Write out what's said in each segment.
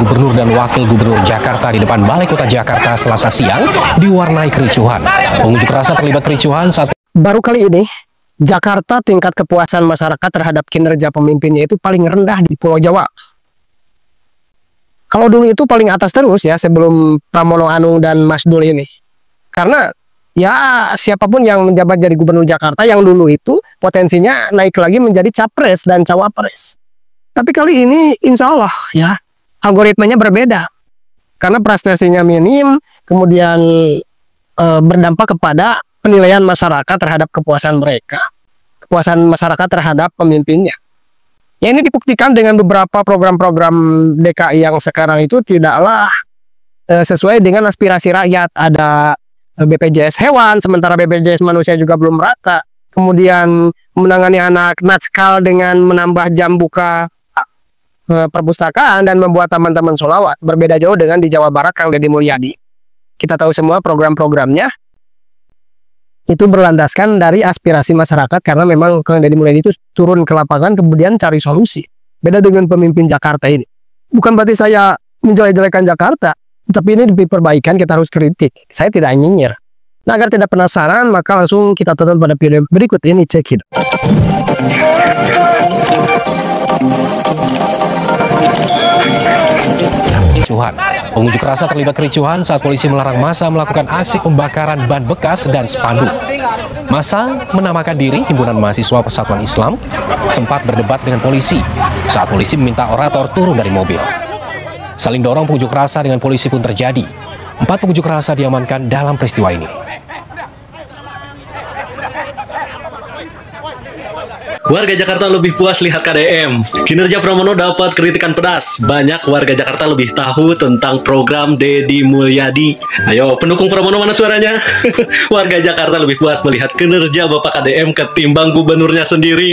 Gubernur dan Wakil Gubernur Jakarta di depan Balai Kota Jakarta Selasa siang diwarnai kericuhan. Pengunjuk rasa terlibat kericuhan saat baru kali ini Jakarta tingkat kepuasan masyarakat terhadap kinerja pemimpinnya itu paling rendah di Pulau Jawa. Kalau dulu itu paling atas terus ya sebelum Pramono Anung dan Mas Dul ini. Karena ya siapapun yang menjabat jadi Gubernur Jakarta yang dulu itu potensinya naik lagi menjadi capres dan cawapres. Tapi kali ini insya Allah ya algoritmanya berbeda. Karena prestasinya minim, kemudian berdampak kepada penilaian masyarakat terhadap kepuasan mereka. Kepuasan masyarakat terhadap pemimpinnya. Ya ini dibuktikan dengan beberapa program-program DKI yang sekarang itu tidaklah sesuai dengan aspirasi rakyat. Ada BPJS hewan, sementara BPJS manusia juga belum merata. Kemudian menangani anak natskal dengan menambah jam buka perpustakaan dan membuat taman-taman sholawat. Berbeda jauh dengan di Jawa Barat Kang Deddy Mulyadi. Kita tahu semua program-programnya itu berlandaskan dari aspirasi masyarakat karena memang Kang Deddy Mulyadi itu turun ke lapangan kemudian cari solusi. Beda dengan pemimpin Jakarta ini. Bukan berarti saya menjelek-jelekan Jakarta, tapi ini demi perbaikan kita harus kritik. Saya tidak nyinyir. Nah, agar tidak penasaran, maka langsung kita tonton pada video berikut ini. Check it. Pengunjuk rasa terlibat kericuhan saat polisi melarang massa melakukan aksi pembakaran ban bekas dan spanduk. Massa menamakan diri Himpunan Mahasiswa Persatuan Islam sempat berdebat dengan polisi saat polisi meminta orator turun dari mobil. Saling dorong pengunjuk rasa dengan polisi pun terjadi. 4 pengunjuk rasa diamankan dalam peristiwa ini. Warga Jakarta lebih puas lihat KDM. Kinerja Pramono dapat kritikan pedas. Banyak warga Jakarta lebih tahu tentang program Deddy Mulyadi. Ayo, pendukung Pramono mana suaranya? Warga Jakarta lebih puas melihat kinerja Bapak KDM ketimbang gubernurnya sendiri.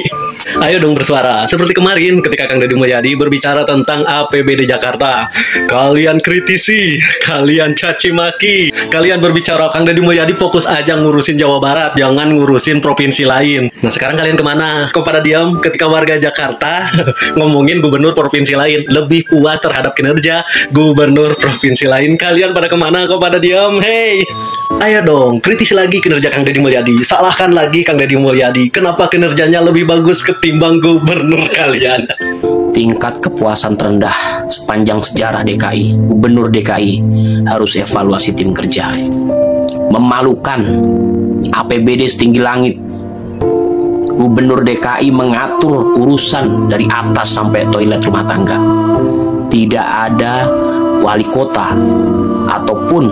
Ayo dong bersuara. Seperti kemarin ketika Kang Deddy Mulyadi berbicara tentang APBD Jakarta. Kalian kritisi, kalian caci maki, kalian berbicara Kang Deddy Mulyadi fokus aja ngurusin Jawa Barat, jangan ngurusin provinsi lain. Nah sekarang kalian kemana? Pada diam ketika warga Jakarta ngomongin gubernur provinsi lain lebih puas terhadap kinerja gubernur provinsi lain. Kalian pada kemana kok pada diam? Hey, ayo dong kritisi lagi kinerja Kang Deddy Mulyadi, salahkan lagi Kang Deddy Mulyadi. Kenapa kinerjanya lebih bagus ketimbang gubernur kalian? Tingkat kepuasan terendah sepanjang sejarah DKI. Gubernur DKI harus evaluasi tim kerja. Memalukan, APBD setinggi langit. Gubernur DKI mengatur urusan dari atas sampai toilet rumah tangga. Tidak ada wali kota ataupun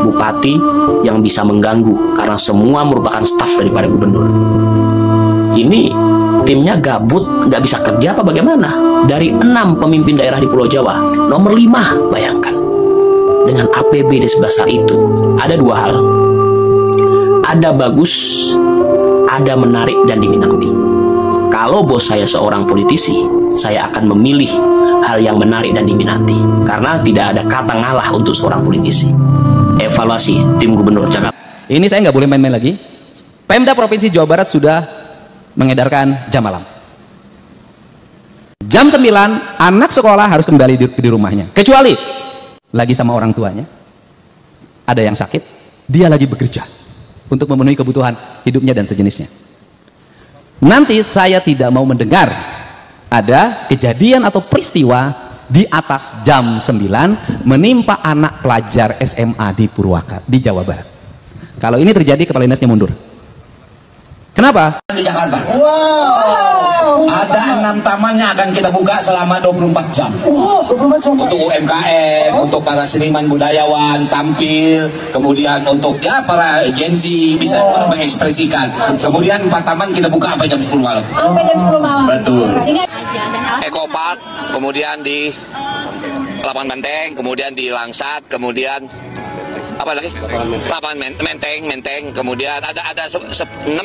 bupati yang bisa mengganggu karena semua merupakan staf daripada gubernur. Ini timnya gabut, nggak bisa kerja apa bagaimana? Dari 6 pemimpin daerah di Pulau Jawa, nomor 5, bayangkan. Dengan APBD sebesar itu, ada 2 hal. Ada bagus, ada menarik dan diminati. Kalau bos saya seorang politisi, saya akan memilih hal yang menarik dan diminati. Karena tidak ada kata ngalah untuk seorang politisi. Evaluasi tim gubernur Jakarta. Ini saya nggak boleh main-main lagi. Pemda Provinsi Jawa Barat sudah mengedarkan jam malam. Jam 9, anak sekolah harus kembali di rumahnya. Kecuali lagi sama orang tuanya. Ada yang sakit, dia lagi bekerja untuk memenuhi kebutuhan hidupnya dan sejenisnya. Nanti saya tidak mau mendengar ada kejadian atau peristiwa di atas jam 9 menimpa anak pelajar SMA di Purwakarta, di Jawa Barat. Kalau ini terjadi, kepala dinasnya mundur. Kenapa? Di Jakarta. Wow. Ada 6 taman yang akan kita buka selama 24 jam. 24 jam. Untuk UMKM, untuk para seniman budayawan tampil, kemudian untuk ya para agensi bisa mengekspresikan. Kemudian 4 taman kita buka sampai jam 10 malam. Sampai jam 10 malam. Betul. Eko Park, kemudian di Lapangan Menteng, kemudian di Langsat, kemudian apa lagi? Lapangan Menteng, kemudian ada 6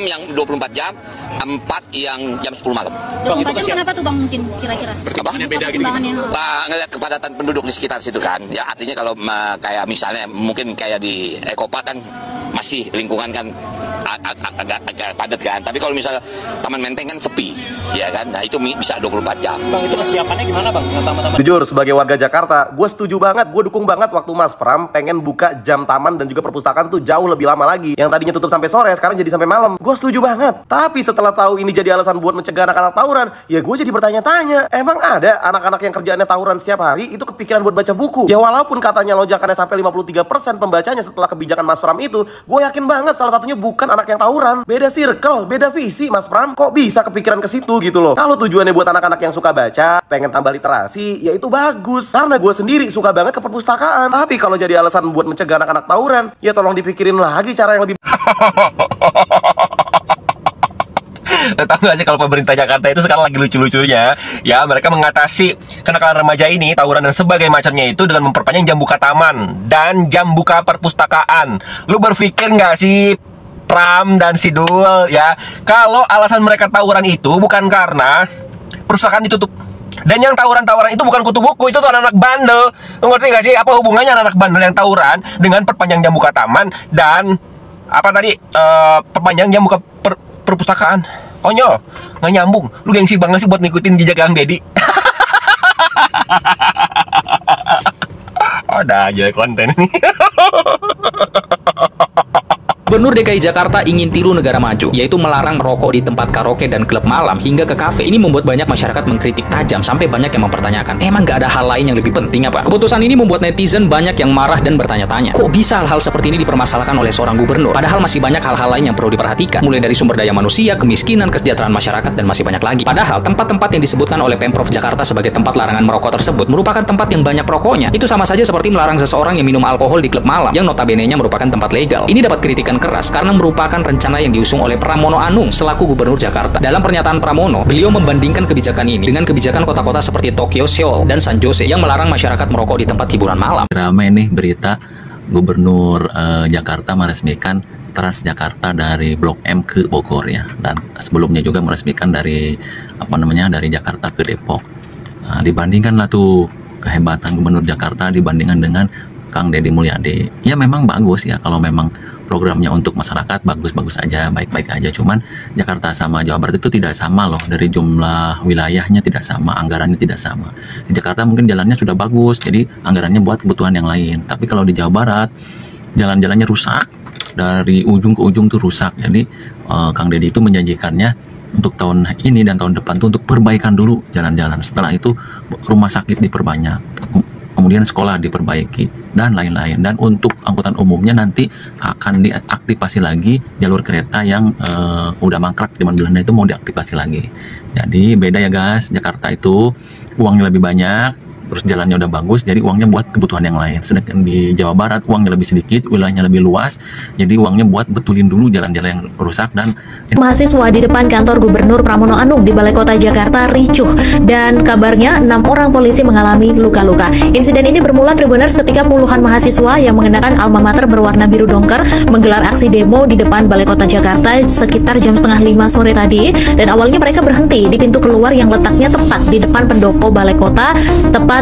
yang 24 jam, 4 yang jam 10 malam. 24 jam kenapa tuh Bang mungkin kira-kira? Perkembangannya beda gitu. Pak ngeliat kepadatan penduduk di sekitar situ kan. Ya artinya kalau kayak misalnya mungkin kayak di Eko Park kan masih lingkungan kan agak padat kan. Tapi kalau misalnya Taman Menteng kan sepi, ya kan. Nah itu bisa 24 jam. Bang, itu kesiapannya gimana bang? Sama-sama. Jujur sebagai warga Jakarta, gue setuju banget, gue dukung banget waktu Mas Pram pengen buka jam taman dan juga perpustakaan tuh jauh lebih lama lagi. Yang tadinya tutup sampai sore, sekarang jadi sampai malam. Gue setuju banget. Tapi setelah tahu ini jadi alasan buat mencegah anak-anak tawuran, ya gue jadi bertanya-tanya, emang ada anak-anak yang kerjaannya tawuran setiap hari itu kepikiran buat baca buku? Ya walaupun katanya lonjakannya sampai 53% pembacanya setelah kebijakan Mas Pram itu, gue yakin banget salah satunya bukan anak yang tawuran. Beda circle, beda visi Mas Pram. Kok bisa kepikiran ke situ gitu loh? Kalau tujuannya buat anak-anak yang suka baca, pengen tambah literasi, ya itu bagus. Karena gue sendiri suka banget ke perpustakaan. Tapi kalau jadi alasan buat mencegah anak-anak tawuran, ya tolong dipikirin lagi cara yang lebih. Tahu gak sih kalau pemerintah Jakarta itu sekarang lagi lucu-lucunya, ya mereka mengatasi kenakalan remaja ini, tawuran dan sebagainya macamnya itu dengan memperpanjang jam buka taman dan jam buka perpustakaan. Lu berpikir nggak sih Pram dan Sidul ya, kalau alasan mereka tawuran itu bukan karena perpustakaan ditutup? Dan yang tawuran-tawuran itu bukan kutu buku, itu tuh anak-anak bandel. Lu ngerti gak sih apa hubungannya anak-anak bandel yang tawuran dengan perpanjang jam buka taman dan apa tadi perpanjang jam buka perpustakaan? Konyol, nggak nyambung. Lu gengsi banget sih buat ngikutin jejak Kang Deddy. Ada aja konten ini. Gubernur DKI Jakarta ingin tiru negara maju, yaitu melarang merokok di tempat karaoke dan klub malam hingga ke kafe. Ini membuat banyak masyarakat mengkritik tajam, sampai banyak yang mempertanyakan, emang nggak ada hal lain yang lebih penting apa? Keputusan ini membuat netizen banyak yang marah dan bertanya-tanya, kok bisa hal-hal seperti ini dipermasalahkan oleh seorang gubernur? Padahal masih banyak hal-hal lain yang perlu diperhatikan, mulai dari sumber daya manusia, kemiskinan, kesejahteraan masyarakat, dan masih banyak lagi. Padahal tempat-tempat yang disebutkan oleh Pemprov Jakarta sebagai tempat larangan merokok tersebut merupakan tempat yang banyak rokoknya. Itu sama saja seperti melarang seseorang yang minum alkohol di klub malam, yang notabene-nya merupakan tempat legal. Ini dapat kritikan keras karena merupakan rencana yang diusung oleh Pramono Anung selaku Gubernur Jakarta. Dalam pernyataan Pramono, beliau membandingkan kebijakan ini dengan kebijakan kota-kota seperti Tokyo, Seoul, dan San Jose yang melarang masyarakat merokok di tempat hiburan malam. Ramai nih berita Gubernur Jakarta meresmikan Transjakarta dari Blok M ke Bogor ya, dan sebelumnya juga meresmikan dari dari Jakarta ke Depok. Nah, dibandingkanlah tuh kehebatan Gubernur Jakarta dibandingkan dengan Kang Deddy Mulyadi. Ya memang bagus ya, kalau memang programnya untuk masyarakat bagus-bagus aja, baik-baik aja. Cuman Jakarta sama Jawa Barat itu tidak sama loh, dari jumlah wilayahnya tidak sama, anggarannya tidak sama. Di Jakarta mungkin jalannya sudah bagus, jadi anggarannya buat kebutuhan yang lain. Tapi kalau di Jawa Barat jalan-jalannya rusak, dari ujung ke ujung tuh rusak. Jadi Kang Deddy itu menjanjikannya untuk tahun ini dan tahun depan tuh untuk perbaikan dulu jalan-jalan. Setelah itu rumah sakit diperbanyak, kemudian sekolah diperbaiki dan lain-lain. Dan untuk angkutan umumnya nanti akan diaktifasi lagi jalur kereta yang udah mangkrak zaman Belanda itu mau diaktifasi lagi. Jadi beda ya guys, Jakarta itu uangnya lebih banyak, terus jalannya udah bagus, jadi uangnya buat kebutuhan yang lain. Sedangkan di Jawa Barat uangnya lebih sedikit, wilayahnya lebih luas, jadi uangnya buat betulin dulu jalan-jalan yang rusak. Dan mahasiswa di depan kantor Gubernur Pramono Anung di Balai Kota Jakarta ricuh, dan kabarnya 6 orang polisi mengalami luka-luka. Insiden ini bermula Tribuners ketika puluhan mahasiswa yang mengenakan alma mater berwarna biru dongker menggelar aksi demo di depan Balai Kota Jakarta sekitar jam setengah 5 sore tadi. Dan awalnya mereka berhenti di pintu keluar yang letaknya tepat di depan pendopo Balai Kota, tempat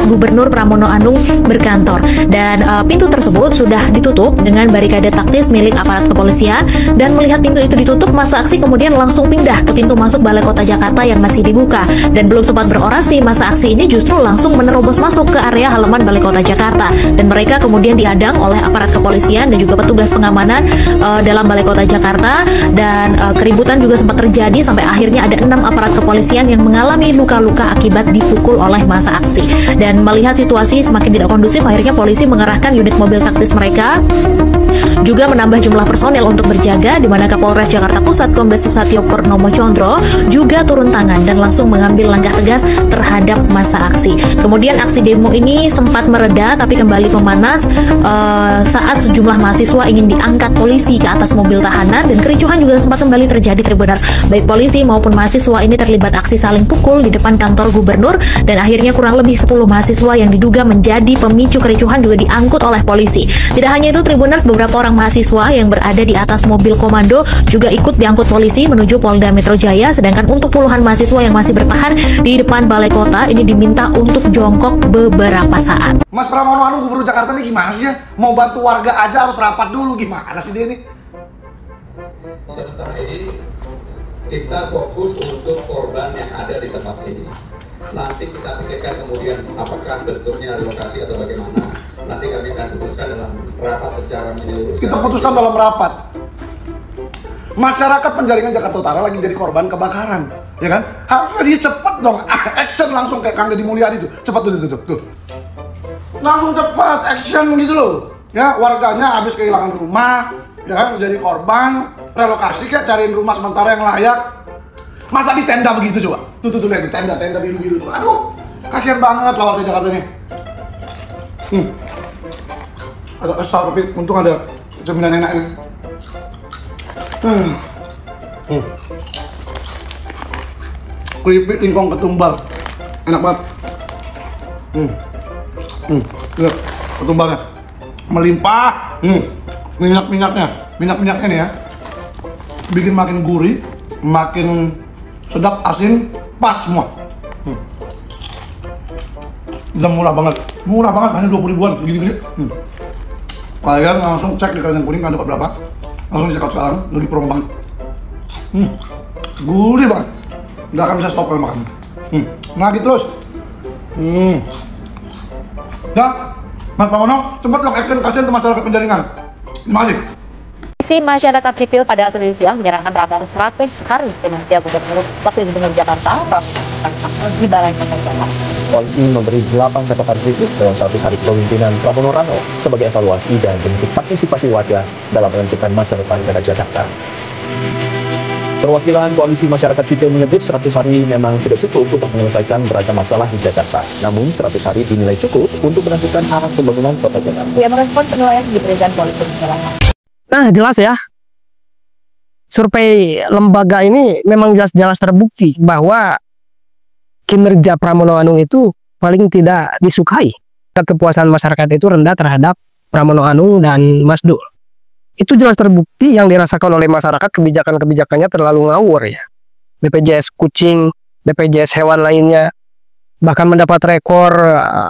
Gubernur Pramono Anung berkantor. Dan pintu tersebut sudah ditutup dengan barikade taktis milik aparat kepolisian. Dan melihat pintu itu ditutup, masa aksi kemudian langsung pindah ke pintu masuk Balai Kota Jakarta yang masih dibuka. Dan belum sempat berorasi, masa aksi ini justru langsung menerobos masuk ke area halaman Balai Kota Jakarta. Dan mereka kemudian dihadang oleh aparat kepolisian dan juga petugas pengamanan dalam Balai Kota Jakarta. Dan keributan juga sempat terjadi sampai akhirnya ada 6 aparat kepolisian yang mengalami luka-luka akibat dipukul oleh masa aksi. Dan melihat situasi semakin tidak kondusif, akhirnya polisi mengerahkan unit mobil taktis mereka, juga menambah jumlah personel untuk berjaga, di mana Kapolres Jakarta Pusat Kombes Susatyo Purnomo Condro juga turun tangan dan langsung mengambil langkah tegas terhadap masa aksi. Kemudian aksi demo ini sempat mereda tapi kembali memanas saat sejumlah mahasiswa ingin diangkat polisi ke atas mobil tahanan, dan kericuhan juga sempat kembali terjadi Tribuners. Baik polisi maupun mahasiswa ini terlibat aksi saling pukul di depan kantor gubernur, dan akhirnya kurang lebih 10 mahasiswa yang diduga menjadi pemicu kericuhan juga diangkut oleh polisi. Tidak hanya itu Tribuners, beberapa orang mahasiswa yang berada di atas mobil komando juga ikut diangkut polisi menuju Polda Metro Jaya. Sedangkan untuk puluhan mahasiswa yang masih bertahan di depan Balai Kota ini diminta untuk jongkok beberapa saat. Mas Pramono Anung Gubernur Jakarta ini gimana sih ya? Mau bantu warga aja harus rapat dulu, gimana sih dia ini? Sementara ini kita fokus untuk korban yang ada di tempat ini. Nanti kita pikirkan kemudian apakah bentuknya relokasi atau bagaimana. Nanti kami akan putuskan dalam rapat secara menyeluruh. Kita putuskan dalam rapat. Masyarakat penjaringan Jakarta Utara lagi jadi korban kebakaran, ya kan? Harusnya dia cepat dong, action langsung kayak Kang Deddy Mulyadi tuh, cepat tuh. Langsung cepat action gitu loh. Ya, warganya habis kehilangan rumah, ya kan, menjadi korban, relokasi kayak cariin rumah sementara yang layak. Masa di tenda begitu coba? Tuh lihat di tenda biru-biru tuh. Aduh, kasihan banget lah warga Jakarta nih. Ada kesal tapi untung ada cemilan enak nih. Keripik ingkong ketumbar, enak banget. Lihat ketumbarnya melimpah. Minyak-minyaknya nih ya, bikin makin gurih, makin sedap, asin, pas semua. Dan murah banget, hanya 20 ribuan, gini-gini. Kalian langsung cek di Keranjang Kuning kan dapat berapa, langsung di-check out sekarang, lagi promo banget. Gurih banget, nggak akan bisa stop kalau makan. Lagi terus. Dah, Mas Pramono, cepet dong action kasihan ke masyarakat penjaringan. Terima kasih. Komisi Masyarakat Sipil pada Senin siang menyerahkan rapor 100 hari kinerja Gubernur Wakil Gubernur Jakarta di Balai Kota Jakarta. Koalisi memberi 8 catatan kritis dalam 1 hari kepemimpinan Pramono Anung sebagai evaluasi dan bentuk partisipasi warga dalam menentukan masa depan kota Jakarta. Perwakilan Koalisi Masyarakat Sipil menyebut 100 hari memang tidak cukup untuk menyelesaikan beragam masalah di Jakarta. Namun 100 hari dinilai cukup untuk menentukan arah pembangunan kota Jakarta. Ia merespon penilaian yang diberikan Koalisi Masyarakat. Nah, jelas ya. Survei lembaga ini memang jelas-jelas terbukti bahwa kinerja Pramono Anung itu paling tidak disukai. Kepuasan masyarakat itu rendah terhadap Pramono Anung dan Mas Dul. Itu jelas terbukti yang dirasakan oleh masyarakat, kebijakan-kebijakannya terlalu ngawur ya. BPJS kucing, BPJS hewan lainnya, bahkan mendapat rekor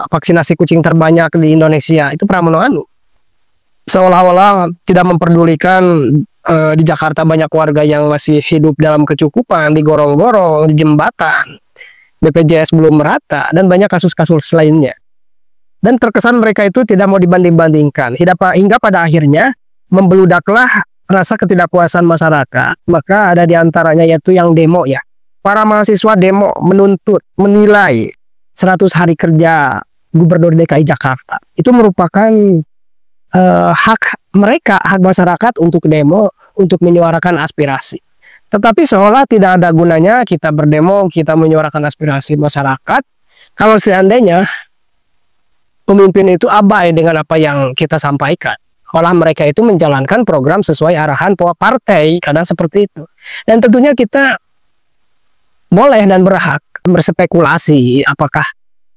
vaksinasi kucing terbanyak di Indonesia, itu Pramono Anung. Seolah-olah tidak memperdulikan di Jakarta banyak warga yang masih hidup dalam kecukupan, di gorong-gorong, di jembatan, BPJS belum merata, dan banyak kasus-kasus lainnya. Dan terkesan mereka itu tidak mau dibanding-bandingkan, hingga pada akhirnya membeludaklah rasa ketidakpuasan masyarakat. Maka ada diantaranya yaitu yang demo ya. Para mahasiswa demo menuntut, menilai 100 hari kerja Gubernur DKI Jakarta. Itu merupakan hak mereka, hak masyarakat untuk demo, untuk menyuarakan aspirasi. Tetapi seolah tidak ada gunanya kita berdemo, kita menyuarakan aspirasi masyarakat, kalau seandainya pemimpin itu abai dengan apa yang kita sampaikan. Olah mereka itu menjalankan program sesuai arahan partai, kadang seperti itu. Dan tentunya kita boleh dan berhak berspekulasi apakah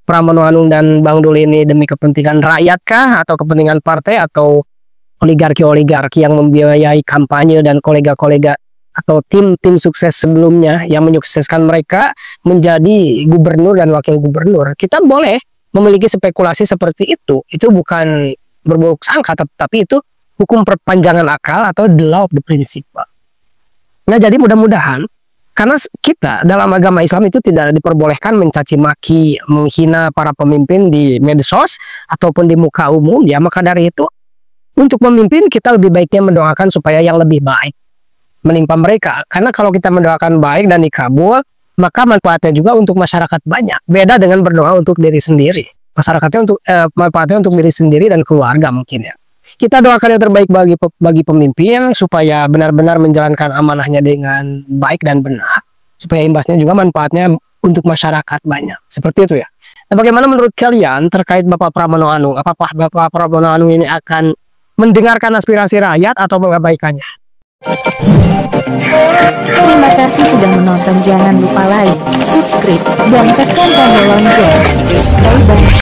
Pramono Anung dan Bang Dul ini demi kepentingan rakyat kah, atau kepentingan partai, atau oligarki-oligarki yang membiayai kampanye dan kolega-kolega atau tim-tim sukses sebelumnya yang menyukseskan mereka menjadi gubernur dan wakil gubernur. Kita boleh memiliki spekulasi seperti itu. Itu bukan berburuk sangka, tapi itu hukum perpanjangan akal atau the law of the principle. Nah, jadi mudah-mudahan, karena kita dalam agama Islam itu tidak diperbolehkan mencaci maki, menghina para pemimpin di medsos ataupun di muka umum ya, maka dari itu untuk memimpin kita lebih baiknya mendoakan supaya yang lebih baik menimpa mereka. Karena kalau kita mendoakan baik dan dikabul, maka manfaatnya juga untuk masyarakat banyak. Beda dengan berdoa untuk diri sendiri. Masyarakatnya untuk manfaatnya untuk diri sendiri dan keluarga mungkin ya. Kita doakan yang terbaik bagi pemimpin supaya benar-benar menjalankan amanahnya dengan baik dan benar, supaya imbasnya juga manfaatnya untuk masyarakat banyak. Seperti itu ya. Nah, bagaimana menurut kalian terkait Bapak Pramono Anung? Apakah Bapak Pramono Anung ini akan mendengarkan aspirasi rakyat atau mengabaikannya? Terima kasih sudah menonton. Jangan lupa like, subscribe, dan tekan tombol lonceng. Bye bye.